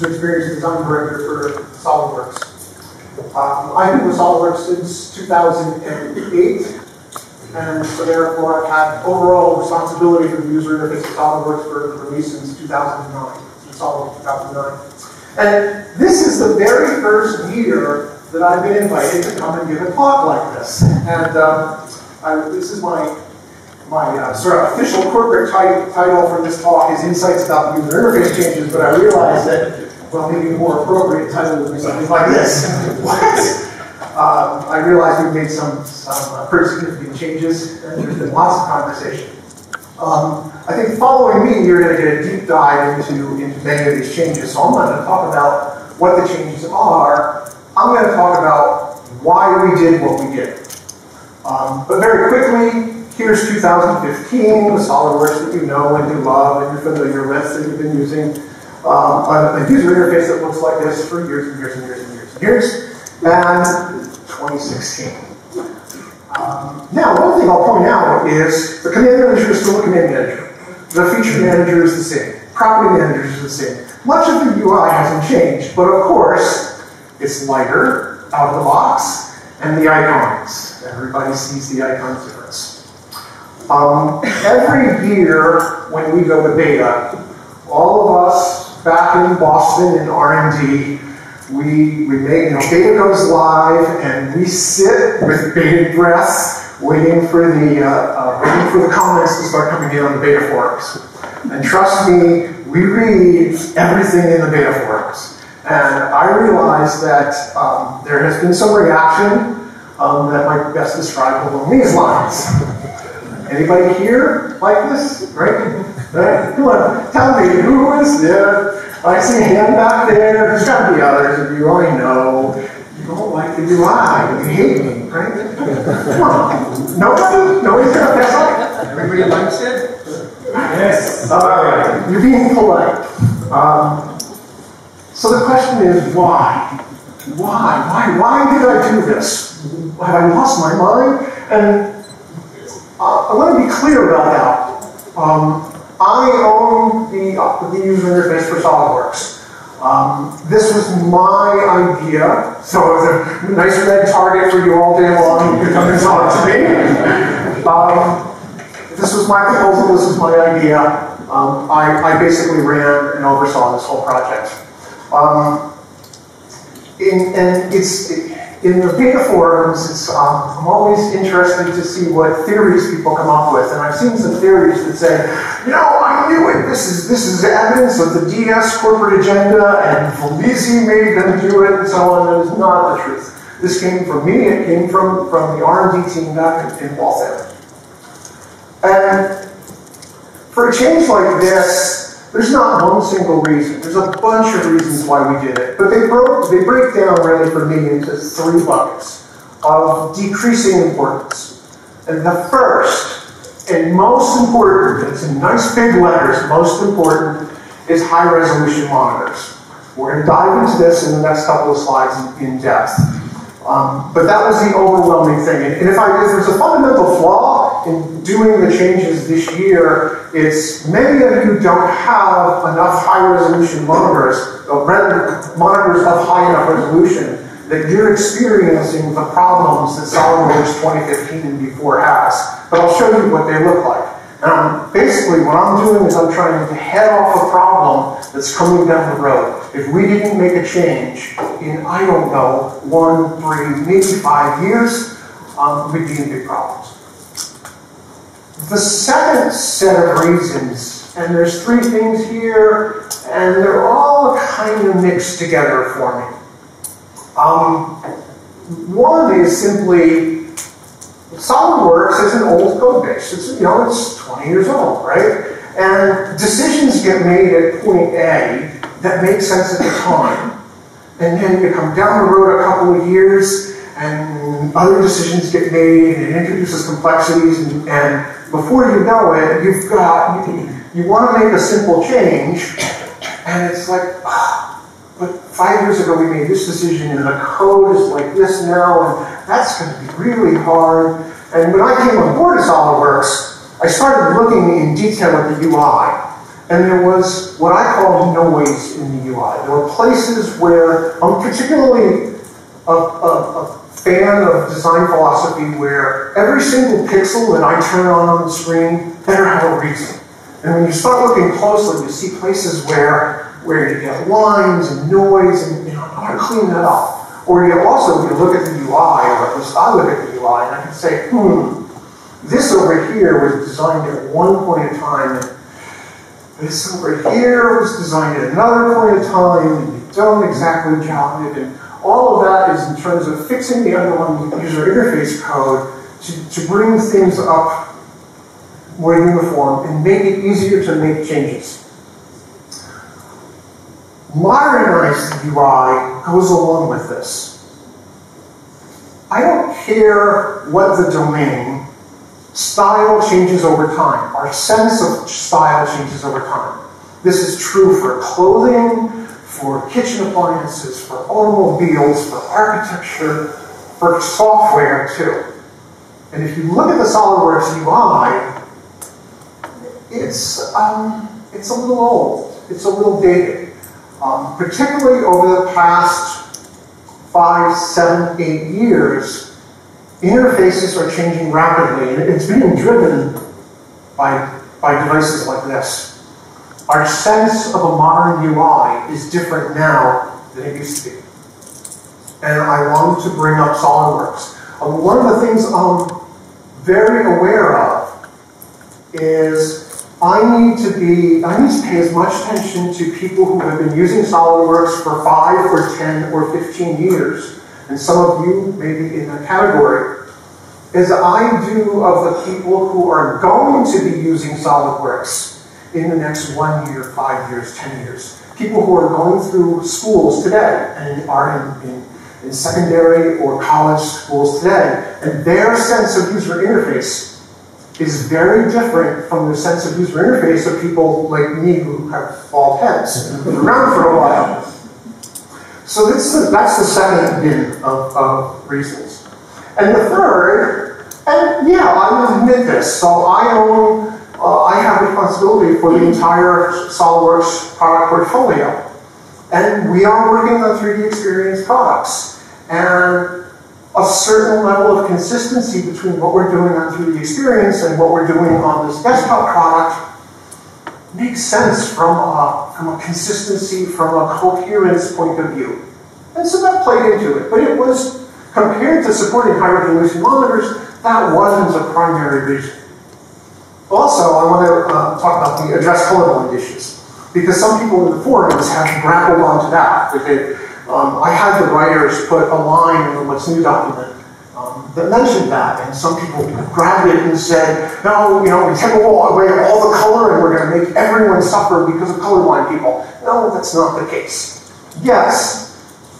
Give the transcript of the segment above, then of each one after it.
user experience design director for SolidWorks. I've been with SolidWorks since 2008, and so therefore I've had overall responsibility for the user interface of SolidWorks for release since 2009, since SolidWorks 2009. And this is the very first year that I've been invited to come and give a talk like this. And this is my sort of official corporate title for this talk is Insights about User Interface Changes, but I realized that, well, maybe a more appropriate title would be something like this. What? I realized we've made some pretty significant changes, and there's been lots of conversation. I think following me, you're going to get a deep dive into many of these changes. So I'm not going to talk about what the changes are. I'm going to talk about why we did what we did. But very quickly, here's 2015, the SolidWorks that you know and you love and you're familiar with, that you've been using. A user interface that looks like this for years and years and years and years and years. And 2016. Now, one thing I'll point out is the command manager is still a command manager. The feature manager is the same. Property manager is the same. Much of the UI hasn't changed, but of course, it's lighter out of the box, and the icons. Everybody sees the icons difference. Every year when we go to beta, all of us back in Boston in R&D, we make, beta goes live, and we sit with bated breath, waiting for the comments to start coming in on the beta forums. And trust me, we read everything in the beta forums. And I realized that there has been some reaction that might best describe along these lines. Anybody here like this? Right? Come on, tell me, who is this? I see a hand back there. There's got to be others of you. I know. You don't like the UI. You hate me, right? Come on. Nobody? Nobody's got a pencil? Everybody likes it? Yes. All right. You're being polite. So the question is, why? Why did I do this? Have I lost my mind? And I want to be clear about that. I own the user interface for SolidWorks. This was my idea, so it was a nice red target for you all day long. You could come and talk to me. This was my proposal, this was my idea. I basically ran and oversaw this whole project. In the beta forums, I'm always interested to see what theories people come up with, and I've seen some theories that say, I knew it. This is evidence of the DS corporate agenda, and Felici made them do it, and so on. That is not the truth. This came from me. It came from the R&D team back in Waltham. And for a change like this, there's not one single reason. There's a bunch of reasons why we did it. But they break down really for me into three buckets of decreasing importance. And the first and most important, it's in nice big letters, most important, is high resolution monitors. We're going to dive into this in the next couple of slides in depth. But that was the overwhelming thing. And if there's a fundamental flaw in doing the changes this year, it's many of you don't have enough high-resolution monitors, monitors of high enough resolution, that you're experiencing the problems that SolidWorks 2015 and before has. But I'll show you what they look like. Basically, what I'm doing is I'm trying to head off a problem that's coming down the road. If we didn't make a change in, I don't know, 1, 3, maybe 5 years, we'd be in big problems. The second set of reasons, and there's three things here, and they're all kind of mixed together for me. One is simply, SolidWorks is an old code base. It's 20 years old, right? And decisions get made at point A that make sense at the time. And then you come down the road a couple of years, and other decisions get made, and it introduces complexities, and before you know it, you want to make a simple change, and it's like, but 5 years ago we made this decision, and the code is like this now, and that's going to be really hard. And when I came on board at SolidWorks, I started looking in detail at the UI. and there was what I call noise in the UI. There were places where, I'm particularly a fan of design philosophy where every single pixel that I turn on the screen better have a reason. And when you start looking closely, you see places where you get lines and noise, and you know, how to clean that up. Or you also, you look at the UI, or at least I look at the UI, and I can say, this over here was designed at one point in time, and this over here was designed at another point in time, and you don't exactly job it, and all of that is in terms of fixing the underlying user interface code to bring things up more uniform and make it easier to make changes. Modernized UI goes along with this. I don't care what the domain, style changes over time. Our sense of style changes over time. This is true for clothing, for kitchen appliances, for automobiles, for architecture, for software too. And if you look at the SolidWorks UI, it's a little old. It's a little dated. Particularly over the past 5, 7, 8 years, interfaces are changing rapidly, and it's being driven by devices like this. Our sense of a modern UI is different now than it used to be. And I wanted to bring up SolidWorks. One of the things I'm very aware of is I need to pay as much attention to people who have been using SolidWorks for 5 or 10 or 15 years, and some of you may be in that category, as I do of the people who are going to be using SolidWorks in the next 1 year, 5 years, 10 years. People who are going through schools today and are in secondary or college schools today, and their sense of user interface is very different from the sense of user interface of people like me who have bald heads and been around for a while. So that's the second bin of reasons. And the third, and yeah, I will admit this, so I have responsibility for the entire SolidWorks product portfolio. And we are working on 3D Experience products. And a certain level of consistency between what we're doing on 3D Experience and what we're doing on this desktop product makes sense from a consistency, from a coherence point of view. And so that played into it. But it was, compared to supporting high-resolution monitors, that wasn't a primary reason. Also, I want to talk about the address colorblind issues, because some people in the forums have grappled onto that. I had the writers put a line in the What's New document that mentioned that, and some people grabbed it and said, no, we take away all the color and we're going to make everyone suffer because of colorblind people. No, that's not the case. Yes,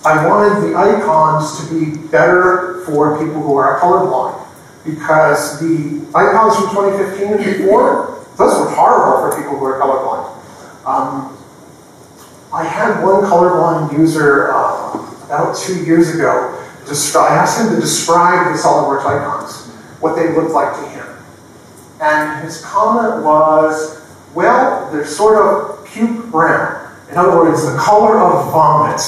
I wanted the icons to be better for people who are colorblind, because the icons from 2015 and before, those were horrible for people who are colorblind. I had one colorblind user about 2 years ago. I asked him to describe the SolidWorks icons, what they looked like to him. And his comment was, well, they're sort of puke brown. In other words, the color of vomit.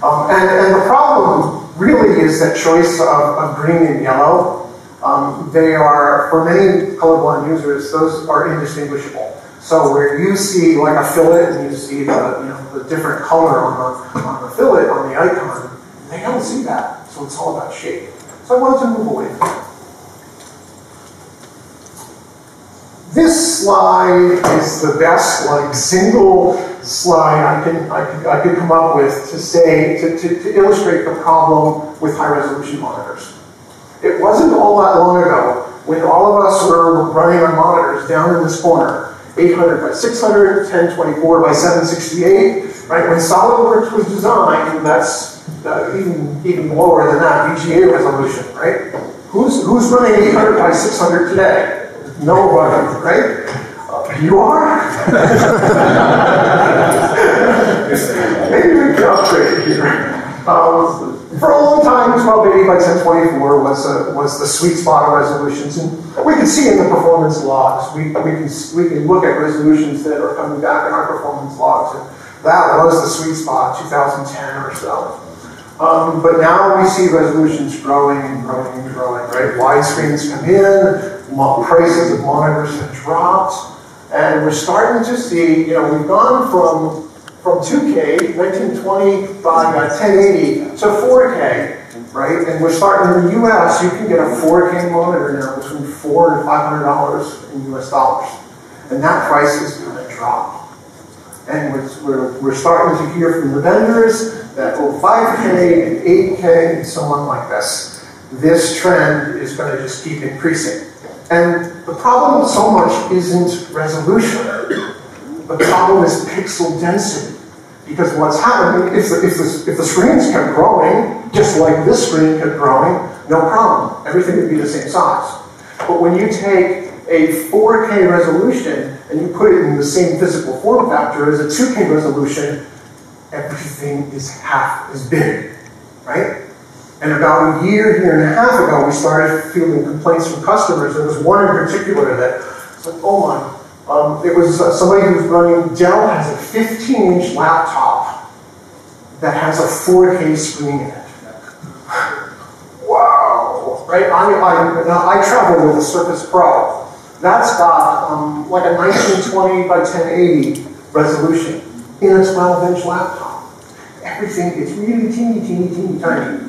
And the problem really is that choice of green and yellow. They are, for many colorblind users, those are indistinguishable. So where you see like a fillet and you see the different color on the fillet, on the icon, they don't see that. So it's all about shape. So I wanted to move away from that. This slide is the best single slide I could come up with to illustrate the problem with high resolution monitors. It wasn't all that long ago when all of us were running our monitors down in this corner. 800 by 600, 1024 by 768, right? When SolidWorks was designed, that's even lower than that, VGA resolution, right? Who's running 800 by 600 today? Nobody, right? You are? Maybe we can upgrade here. For a long time, 1280 by 1024 was the sweet spot of resolutions, and we can see in the performance logs, we can look at resolutions that are coming back in our performance logs, and that was the sweet spot, 2010 or so. But now we see resolutions growing and growing and growing, right? Widescreens come in, prices of monitors have dropped, and we're starting to see, we've gone from 2K, 1920 by 1080 to 4K, right? And we're starting in the US, you can get a 4K monitor now between $400 and $500 in US dollars. And that price is going to drop. And we're starting to hear from the vendors that 5K and 8K and so on like this. This trend is going to just keep increasing. And the problem so much isn't resolution. The problem is pixel density. Because what's happening, if the screens kept growing, just like this screen kept growing, no problem. Everything would be the same size. But when you take a 4K resolution and you put it in the same physical form factor as a 2K resolution, everything is half as big, right? And about a year and a half ago, we started fielding complaints from customers. There was one in particular that said, oh my, it was somebody who was running, Dell has a 15-inch laptop that has a 4K screen in it. Wow, right? I travel with a Surface Pro. That's got like a 1920 by 1080 resolution in a 12-inch laptop. Everything is really teeny, tiny.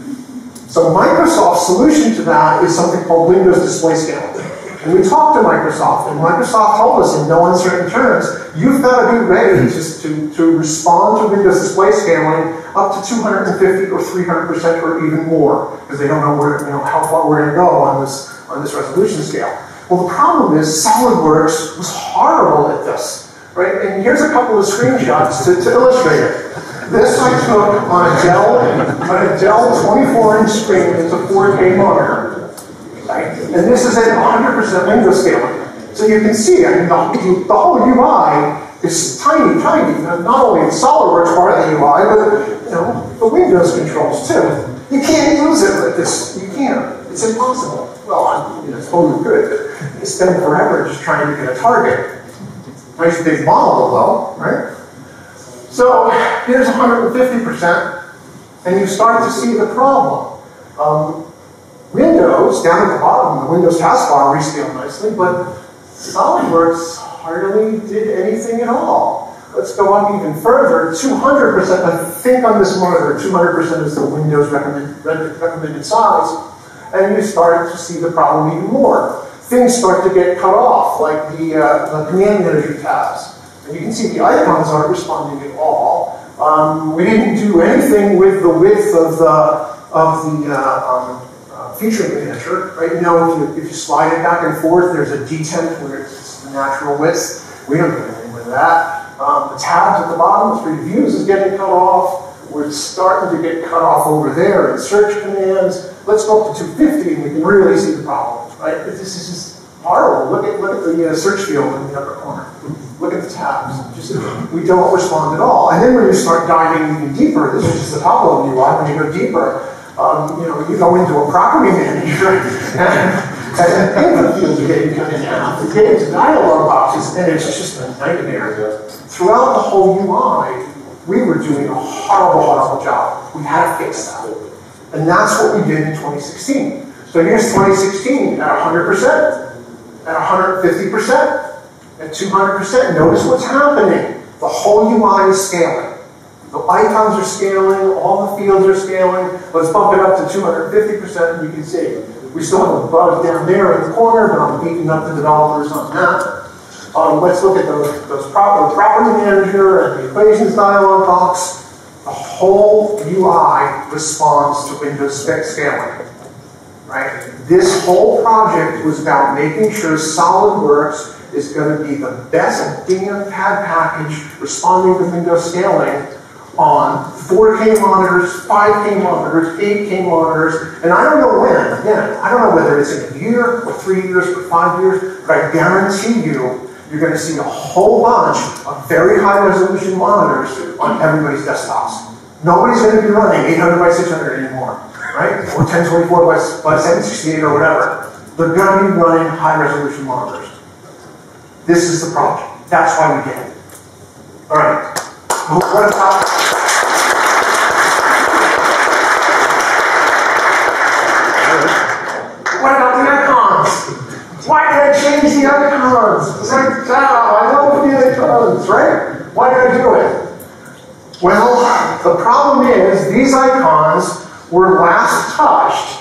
So Microsoft's solution to that is something called Windows Display Scaling. And we talked to Microsoft, and Microsoft told us in no uncertain terms, you've got to be ready to respond to Windows Display Scaling up to 250 or 300% or even more, because they don't know how far we're going to go on this resolution scale. Well, the problem is SolidWorks was horrible at this, right? And here's a couple of screenshots to illustrate it. This I took on a Dell 24-inch screen. It's a 4K monitor, right? And this is at 100% window scaling. So you can see, I mean, the whole UI is tiny. Not only the SolidWorks part of the UI, but the Windows controls too. You can't use it like this. You can't. It's impossible. Well, it's totally good. You spend forever just trying to get a target. Nice big model, though, right? So here's 150%, and you start to see the problem. Windows, down at the bottom, the Windows taskbar rescaled nicely, but SolidWorks hardly did anything at all. Let's go up even further, 200%. I think on this monitor, 200% is the Windows recommended size, and you start to see the problem even more. Things start to get cut off, like the command manager tabs. And you can see the icons aren't responding at all. We didn't do anything with the width of the feature manager, right? If you slide it back and forth, there's a detemp where it's the natural width. We don't do anything with that. The tabs at the bottom, the three views is getting cut off. We're starting to get cut off over there in search commands. Let's go up to 250 and we can really see the problem, right? This is just horrible. Look at the search field in the upper corner. Look at the tabs. We don't respond at all. And then when you start diving even deeper, this is just the top level UI. When you go deeper, you go into a property manager, and input fields are getting cut in half. You get into dialog boxes, and it's just a nightmare. Throughout the whole UI, we were doing a horrible job. We had to fix that. And that's what we did in 2016. So here's 2016 at 100%, at 150%. At 200%, notice what's happening. The whole UI is scaling. The icons are scaling, all the fields are scaling. Let's bump it up to 250%, and you can see. We still have a bug down there in the corner, but I'm beating up the developers on that. Let's look at the property manager and the equations dialog box. The whole UI responds to Windows spec scaling. Right? This whole project was about making sure SolidWorks is going to be the best damn CAD package responding to Windows scaling on 4K monitors, 5K monitors, 8K monitors, and I don't know when. Again, I don't know whether it's in a year, or 3 years, or 5 years, but I guarantee you, you're going to see a whole bunch of very high resolution monitors on everybody's desktops. Nobody's going to be running 800 by 600 anymore. right? Or 1024 by 768 or whatever. They're going to be running high-resolution monitors. This is the project. That's why we did it. All right. What about... What about the icons? Why did I change the icons? It's like, I love the icons, right? Why did I do it? Well, the problem is these icons were last touched,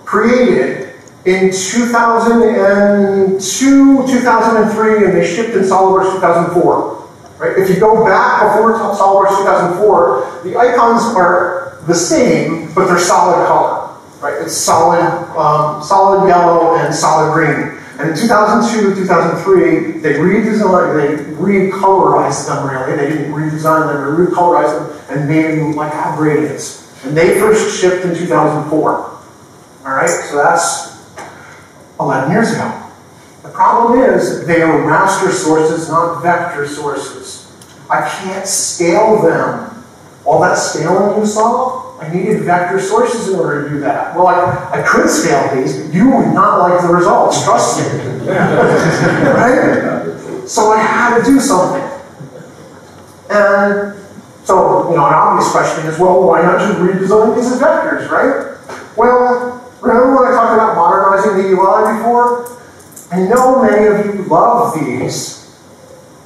created in 2002, 2003, and they shipped in SolidWorks 2004. Right? If you go back before SolidWorks 2004, the icons are the same, but they're solid color. Right? It's solid, solid yellow and solid green. And in 2002, 2003, they redesigned, they recolorized them really. They didn't redesign them, they recolorized them and made them like have gradients. And they first shipped in 2004. All right, so that's 11 years ago. The problem is they are raster sources, not vector sources. I can't scale them. All that scaling you saw, I needed vector sources in order to do that. Well, I could scale these, but you would not like the results, trust me. Right? So I had to do something. And so, an obvious question is, well, why not just redesign these as vectors, right? Well, remember when I talked about modernizing the UI before? I know many of you love these,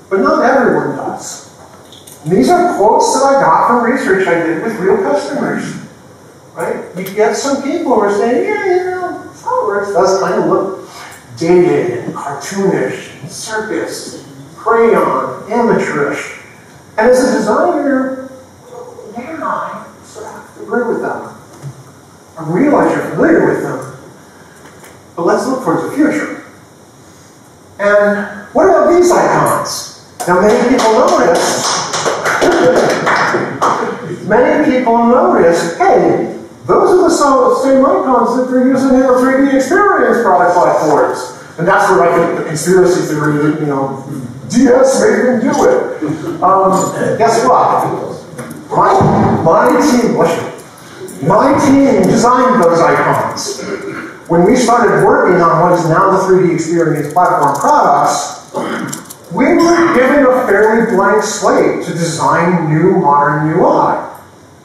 but not everyone does. And these are quotes that I got from research I did with real customers, right? You get some people who are saying, yeah, SolidWorks does kind of look dated and cartoonish and circus, and crayon, amateurish. And as a designer, yeah, I sort of have to agree with them. I realize you're familiar with them, but let's look towards the future. And what about these icons? Now, many people notice, hey, those are the same icons that they're using in the 3D experience product platforms. And that's where I think the conspiracy theory that, DS made them do it. Guess what? My team designed those icons. When we started working on what is now the 3D experience platform products, we were given a fairly blank slate to design new modern UI.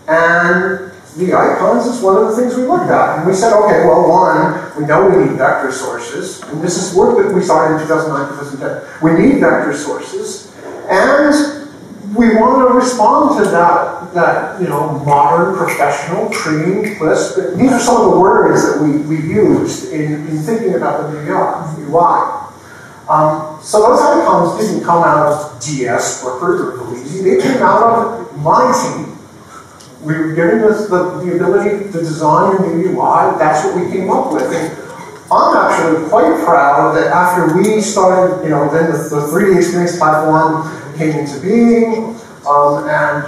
And the icons is one of the things we looked at. And we said, okay, well, one, we know we need vector sources. And this is work that we started in 2009, 2010. We need vector sources. And we want to respond to that modern, professional, trained list. These are some of the words that we used in thinking about the new UI. So those icons didn't come out of DS, Corporate, or Nabízí. They came out of my team. We were given us the ability to design a new UI. That's what we came up with. And I'm actually quite proud that after we started, then the 3D experience platform came into being, and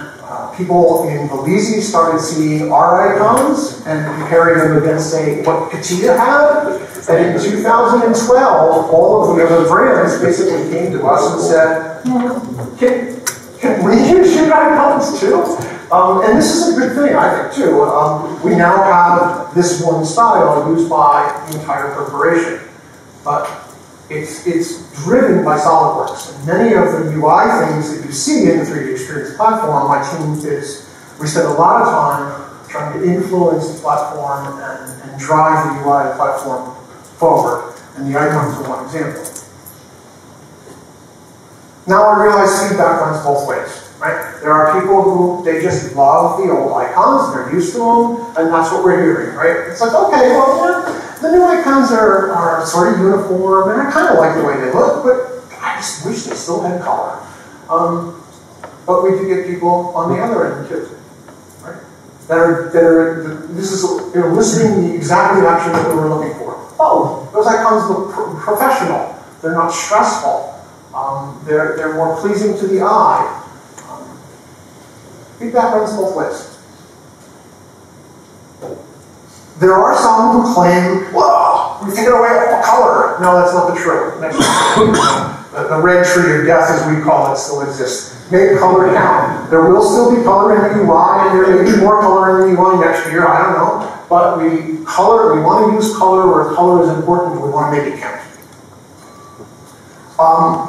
people in Nabízí started seeing our icons and comparing them against, say, what Katia had. And in 2012, all of the other brands basically came to us and said, can we use your icons too? And this is a good thing, I think, too. We now have this one style used by the entire corporation. But it's driven by SolidWorks. And many of the UI things that you see in the 3D Experience platform, my team we spend a lot of time trying to influence the platform and drive the UI platform forward. And the icons are one example. Now I realize feedback runs both ways. Right? There are people who, they just love the old icons, they're used to them, and that's what we're hearing, right? It's like, okay, well, the new icons are sort of uniform, and I kind of like the way they look, but I just wish they still had color. But we do get people on the other end, too, right? This is eliciting exactly the action that we were looking for. Oh, those icons look professional. They're not stressful. They're more pleasing to the eye. Feedback runs both ways. There are some who claim, whoa, we've taken away all color. No, that's not the truth. The red tree of death, as we call it, still exists. Make color count. There will still be color in the UI, and there may be more color in the UI next year, I don't know. But we want to use color where color is important, we want to make it count.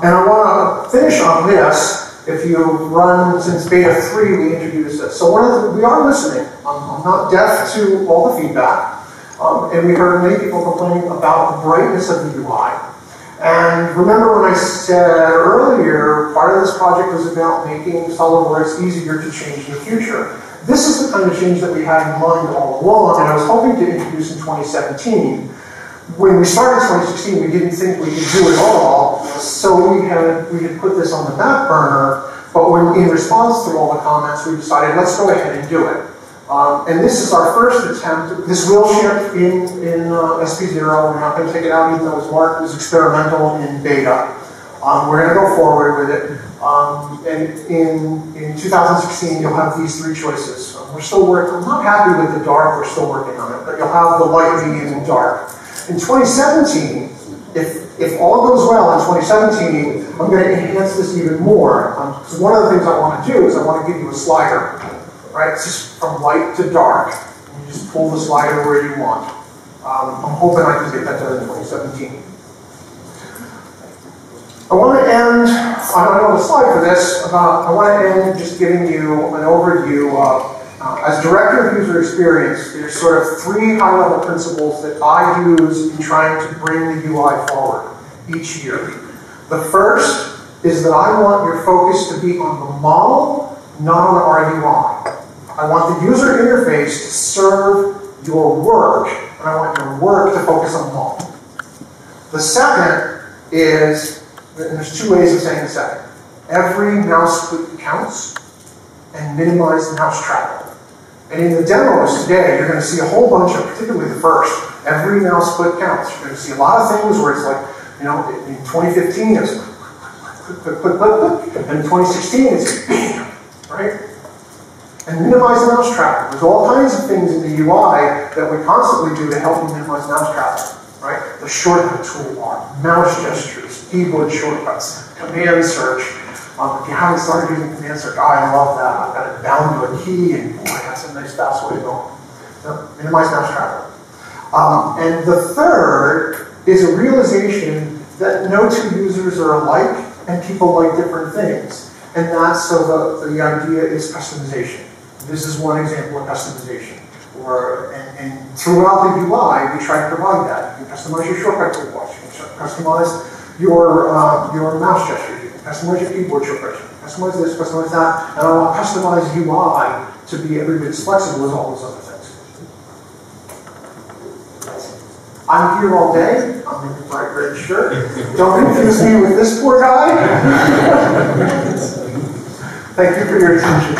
And I want to finish on this. If you run, since beta 3, we introduced this. So we are listening. I'm not deaf to all the feedback. And we heard many people complaining about the brightness of the UI. And remember when I said earlier, part of this project was about making SolidWorks easier to change in the future. This is the kind of change that we had in mind all along, and I was hoping to introduce in 2017. When we started in 2016, we didn't think we could do it all, so we had put this on the back burner, but in response to all the comments, we decided, let's go ahead and do it. And this is our first attempt. This will ship in SP0. We're not going to take it out even though it's marked as experimental in beta. We're going to go forward with it. And in 2016, you'll have these 3 choices. We're still working. I'm not happy with the dark. We're still working on it. But you'll have the light, medium, and dark. In 2017, if all goes well in 2017, I'm going to enhance this even more. So one of the things I want to do is I want to give you a slider. Right, it's just from light to dark. You just pull the slider where you want. I'm hoping I can get that done in 2017. I want to end, I don't have a slide for this, I want to end just giving you an overview of, as Director of User Experience, there's sort of 3 high-level principles that I use in trying to bring the UI forward each year. The first is that I want your focus to be on the model, not on our UI. I want the user interface to serve your work, and I want your work to focus on the model. The second is, and there's 2 ways of saying the second. Every mouse click counts, and minimize mouse travel. And in the demos today, you're going to see a whole bunch of, particularly the first, every mouse click counts. You're going to see a lot of things where it's like, you know, in 2015 it's click, click, click, click, click, and in 2016 it's bam, right? And minimize mouse travel. There's all kinds of things in the UI that we constantly do to help you minimize mouse travel, right? The shortcut toolbar, mouse gestures, keyboard shortcuts, command search. If you haven't started using command search, I love that. I've got it bound to a key, and boy, that's a nice fast way to go. So, minimize mouse travel. And the third is a realization that no 2 users are alike, and people like different things. And that's so the idea is customization. This is one example of customization. And throughout the UI, we try to provide that. You can customize your shortcut toolbars. You can customize your mouse gestures. You can customize your keyboard shortcuts. You can customize this, customize that. And I want customized UI to be every bit as flexible as all those other things. I'm here all day. I'm in a bright red shirt. Don't confuse me with this poor guy. Thank you for your attention.